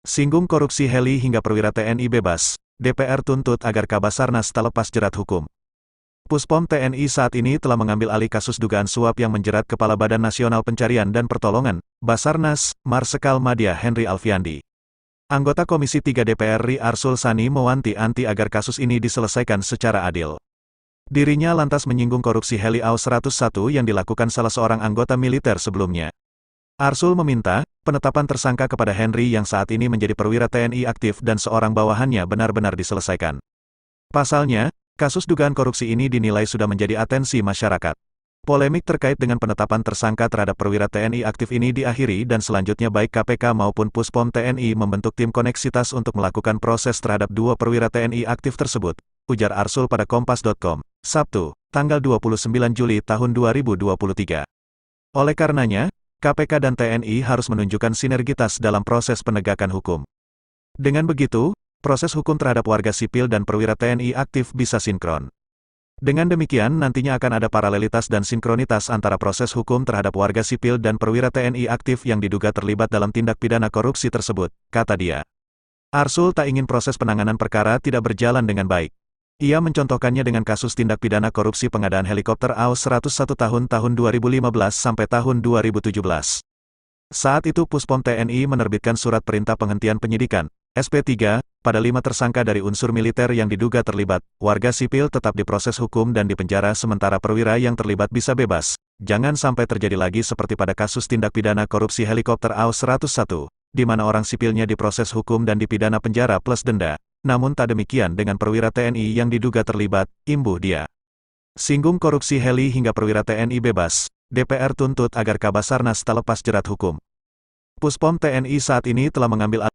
Singgung korupsi heli hingga perwira TNI bebas, DPR tuntut agar Kabasarnas tak lepas jerat hukum. Puspom TNI saat ini telah mengambil alih kasus dugaan suap yang menjerat Kepala Badan Nasional Pencarian dan Pertolongan, Basarnas, Marsikal Madya Henry Alfiandi. Anggota Komisi 3 DPR Ri Arsul Sani mewanti-anti agar kasus ini diselesaikan secara adil. Dirinya lantas menyinggung korupsi heli AW101 yang dilakukan salah seorang anggota militer sebelumnya. Arsul meminta, penetapan tersangka kepada Henry yang saat ini menjadi perwira TNI aktif dan seorang bawahannya benar-benar diselesaikan. Pasalnya, kasus dugaan korupsi ini dinilai sudah menjadi atensi masyarakat. Polemik terkait dengan penetapan tersangka terhadap perwira TNI aktif ini diakhiri dan selanjutnya baik KPK maupun Puspom TNI membentuk tim koneksitas untuk melakukan proses terhadap dua perwira TNI aktif tersebut, ujar Arsul pada Kompas.com, Sabtu, tanggal 29 Juli tahun 2023. Oleh karenanya, KPK dan TNI harus menunjukkan sinergitas dalam proses penegakan hukum. Dengan begitu, proses hukum terhadap warga sipil dan perwira TNI aktif bisa sinkron. Dengan demikian nantinya akan ada paralelitas dan sinkronitas antara proses hukum terhadap warga sipil dan perwira TNI aktif yang diduga terlibat dalam tindak pidana korupsi tersebut, kata dia. Arsul tak ingin proses penanganan perkara tidak berjalan dengan baik. Ia mencontohkannya dengan kasus tindak pidana korupsi pengadaan helikopter AW101 tahun 2015 sampai tahun 2017. Saat itu Puspom TNI menerbitkan surat perintah penghentian penyidikan, SP3, pada 5 tersangka dari unsur militer yang diduga terlibat. Warga sipil tetap diproses hukum dan dipenjara sementara perwira yang terlibat bisa bebas. Jangan sampai terjadi lagi seperti pada kasus tindak pidana korupsi helikopter AW101, di mana orang sipilnya diproses hukum dan dipidana penjara plus denda. Namun tak demikian dengan perwira TNI yang diduga terlibat, imbuh dia. Singgung korupsi heli hingga perwira TNI bebas, DPR tuntut agar Kabasarnas tak lepas jerat hukum. Puspom TNI saat ini telah mengambil